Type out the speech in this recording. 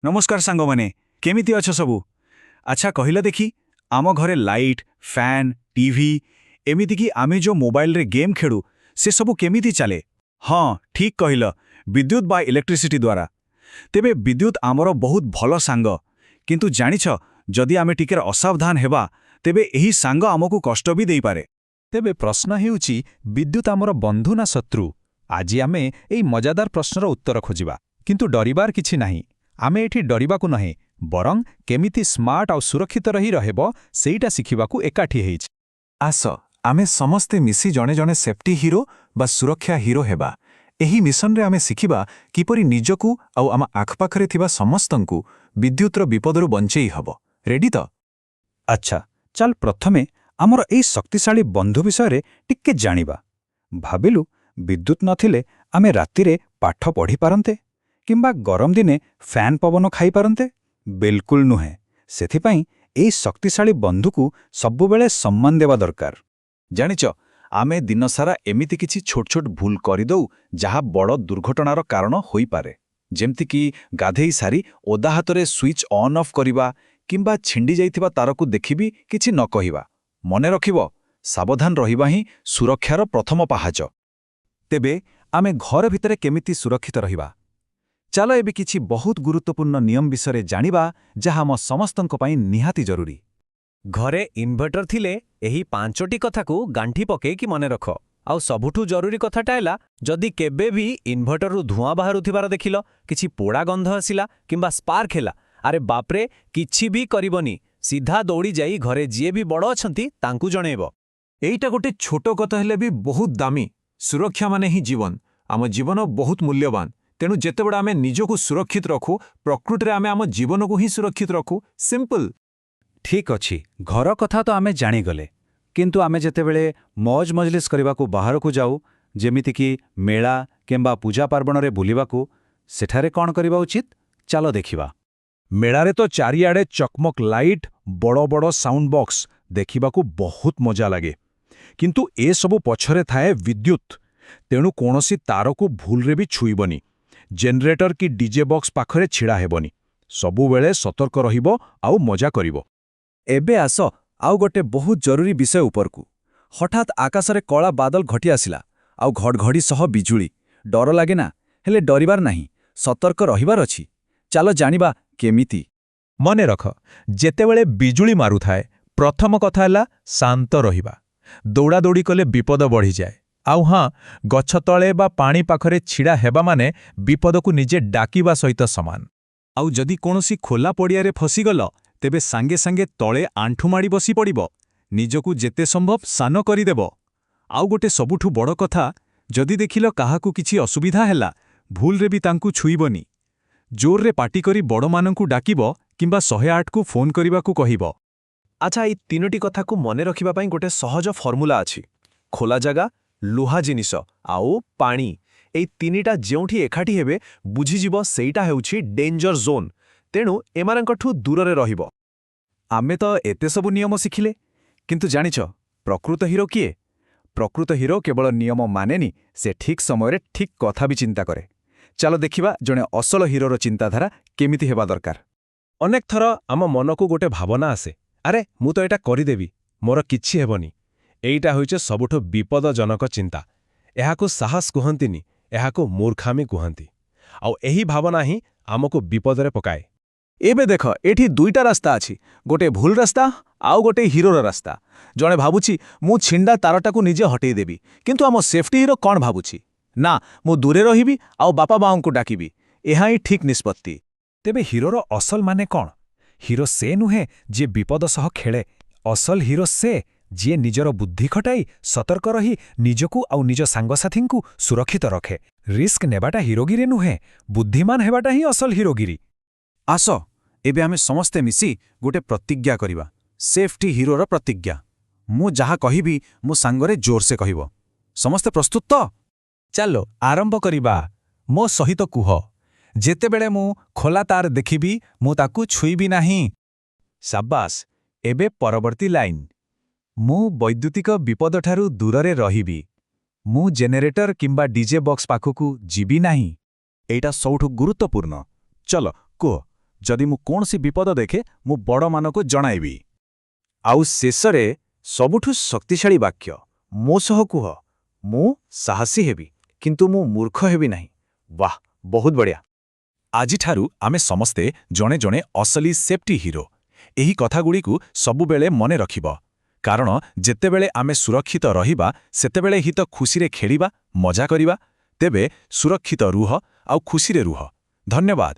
नमस्कार सांग मैंने केमिति अछ सबू। अच्छा कहला देखी आम घरे लाइट फैन टीवी एमिति कि आमे जो मोबाइल रे गेम खेलु से सबू केमिति चले। हाँ ठीक कहल, विद्युत बा इलेक्ट्रिसिटी द्वारा। तेबे विद्युत आमर बहुत भल सांग, किंतु जानिछ जदि आमे टिके असावधान हेबा तेबे एही सांग आमको कष्ट भी देई पारे। तेबे प्रश्न हेउची विद्युत आमर बंधु ना शत्रु। आज आमे एई मजादार प्रश्नर उत्तर खोजिबा, किंतु डरिबार किछि नाही। आमे एठी डरिबाकू नहे, बरं केमिति स्मार्ट आउ सुरक्षित रही रहेबो सेईटा शिखिबाकू एकाठी हेइछ। आस आमे समस्ते मिसी जणे जणे सेफ्टी हिरो बा सुरक्षा हिरो हेबा। एही मिशन रे आमे शिखिबा किपरि निजकू आउ आम आखपाखरे थिबा समस्तंकू विद्युतर विपदरु बंचेई हबो। रेडी तो? अच्छा चल प्रथमे आमर एई शक्तिशाली बंधु विषय टिके जानिबा। भाबिलु विद्युत नथिले आमे रातिरे पाठ पढ़ी पारंते किंबा गरम दिने फैन पवन खाई पारंते? बिल्कुल नुहे। सेथिपाई एई शक्तिशाली बंधुकू सबुबेले सम्मान देवा दरकार। जानिच आमे दिनसारा एमिति किछि छोट छोट भूल करिदौ जहा बड़ दुर्घटनार कारण होई पारे। जेमति कि गाधेई सारी ओदा हातरे स्विच ऑन ऑफ करिबा किंबा छिंडी जाइथिबा तारकू देखिबी किछि न कहिबा। मने रखिबो सावधान रहिबा ही सुरक्षार प्रथम पाहाच। तेबे आमे घर भितरे केमिति सुरक्षित रहिबा? चलो एबे किछि बहुत गुरुत्वपूर्ण नियम विषय जानिबा जहा हम समस्तंक पई निहाती जरूरी। घरे इन्वर्टर थिले एही पांचटी कथाकू गांठी पके कि मने रख। आउ सबुठू जरूरी कथाटा हैला जदि केबे भी इन्वर्टरु धुआं बाहारुथिबार देखिलो, किछि पोड़ा गंध आसिला किंबा स्पार्क हैला, अरे बापरे किछि भी करिबनी, सीधा दौड़ी जाई घरे जिए भी बड़ अछंती तांकू जणेबो। एईटा गोटे छोटो कथा हेले भी बहुत दामी। सुरक्षा माने ही जीवन। आम जीवन बहुत मूल्यवान। तेणु जेतेबेले आमे निजको सुरक्षित रखु प्रकृति आमे आम जीवन को ही सुरक्षित रखु। सिंपल। ठीक अछि, घर कथा तो आमे जानी गले, किंतु आमे जेतेबेले मौज मजलिस करबाकू बाहरकू जाऊ, जेमिति कि मेला किंबा पूजा पार्वण रे बुलिबाकू, सेठारे कौन करिबा उचित? चलो देखिबा। मेलारे तो चारिआडे चकमक लाइट बड़ बड़ साउंड बॉक्स देखिबाकू बहुत मजा लागे, किंतु ए सबु पछरे थाए विद्युत। तेणु कोनोसी तारकू भूलरे भी छुईबनी, जेनरेटर की डीजे बॉक्स पाखरे छिड़ा हेबनी। सबुबेले सतर्क रहिबो आउ मजा करिबो। एबे आस आउ गोटे बहुत जरूरी विषय उपरकू। हठात आकाशरे कला बादल घटी आसिला आउ घड़घड़ी सह बिजुली। डर लागे ना, हेले डरिबार नाही, सतर्क रहिबार अछि। चलो जानिबा केमिति। मने रख, जेतेबेले बिजुली मारुथाए प्रथम कथा हैला शांत रहिबा। दौड़ा दौड़ी कले विपद बढ़ी जाए। आउ हाँ, गछ तले बा पानी पाखरे छिड़ा हेबा माने विपदकू निजे डाकिबा सहित समान। आउ जदि कोनोसी खोला पड़ियारे फसीगल तेबे सांगे सांगे तले आंठु माड़ी बसी पड़िबो। निजकू जेते संभव सान करिदेब। आउ गोटे सबुठू बड़ कथा, जदि देखिल काहाकू किछि असुविधा हैला भूलरे भी तांकू छुईबनी। जोररे पाटी करी बड़मानंकू डाकिबो किंबा 108 को फोन करिबाकू कहिबो। अच्छा एई तीनोटी कथाकू मने रखिबा पई गोटे सहज फर्मुला अछि। खोला जगह, लुहा जिनिस आउ पानी, एई तीनिटा जेउठी एकाठी हेबे बुझिजिबो सेईटा हेउछि डेंजर जोन। तेणु एमानंकठू दूररे रहिबो। आमे तो एते सबु नियम शिखिले, किंतु जानिछ प्रकृत हिरो किए? प्रकृत हिरो केवल नियम मानेनी, से ठीक समय ठीक कथा भी चिंता करे। चलो देखिबा जणे असल हिरोर चिंताधारा केमिति हेबा दरकार। अनेक थर आम मनकू गोटे भावना आसे, अरे मु तो एटा करिदेबी, मोर किछि हेबनी। एईटा होइछे सबुठो विपदजनक चिंता। एहाकू साहस कुहंतिनी, एहाकू मूर्खामी कुहंती। आउ एही भावना ही आमको विपदरे पकाए। एबे देख एठी दुईटा रास्ता अछि, गोटे भूल रास्ता आउ गोटे हिरोर रास्ता। जणे भाबुछि मु छिंडा तारटाकू निजे हटेई देबी, किंतु आम सेफ्टी हिरो कौन भाबुछि ना मु दूरे रहिबी आउ बापा बाउंकू डाकिबी। एहा ही ठीक निष्पत्ति। तेबे हिरोर असल माने कौन? हिरो से नुहे जे विपद सह खेले। असल हिरो से जे निजर बुद्धि खटाई सतर्क रही निजकू आउ निज सांगसाथींकू सुरक्षित रखे। रिस्क नेबाटा हिरोगिरी नुहे, बुद्धिमान हेबाटा ही असल हिरोगिरी। आस एबे आमे समस्ते मिसी गोटे प्रतिज्ञा करिबा, सेफ्टी हिरोर प्रतिज्ञा। मु जहा कहिबी मु सांगरे जोर से कहिबो। समस्ते प्रस्तुत तो? चलो आरंभ करिबा। मो सहित कुह, जेतेबेले मु खोला तार देखिबी मु ताकू छुईबी नाही। शाबास। एबे परवर्ती लाइन, मु वैद्युतिक विपदठारू दूररे रहिबी। मु जेनेरेटर किंबा डीजे बॉक्स पाखकू जीबी नाही। एटा सबुठू गुरुत्वपूर्ण। चलो कुह ଯଦି ମୁଁ କୌଣସି ବିପଦ ଦେଖେ ମୁଁ ବଡ଼ମାନଙ୍କୁ ଜଣାଇବି। ଆଉ ଶେଷରେ ସବୁଠୁ ଶକ୍ତିଶାଳୀ ବାକ୍ୟ, ମୋ ସହ କୁହ, ମୁଁ ସାହସୀ ହେବି କିନ୍ତୁ ମୁଁ ମୂର୍ଖ ହେବି ନାହିଁ। ବାଃ, ବହୁତ ବଢ଼ିଆ। ଆଜିଠାରୁ ଆମେ ସମସ୍ତେ ଜଣେ ଜଣେ ଅସଲି ସେଫ୍ଟି ହିରୋ। ଏହି କଥାଗୁଡ଼ିକୁ ସବୁବେଳେ ମନେ ରଖିବ, କାରଣ ଯେତେବେଳେ ଆମେ ସୁରକ୍ଷିତ ରହିବା ସେତେବେଳେ ହିଁ ତ ଖୁସିରେ ଖେଳିବା, ମଜା କରିବା। ତେବେ ସୁରକ୍ଷିତ ରୁହ ଆଉ ଖୁସିରେ ରୁହ। ଧନ୍ୟବାଦ।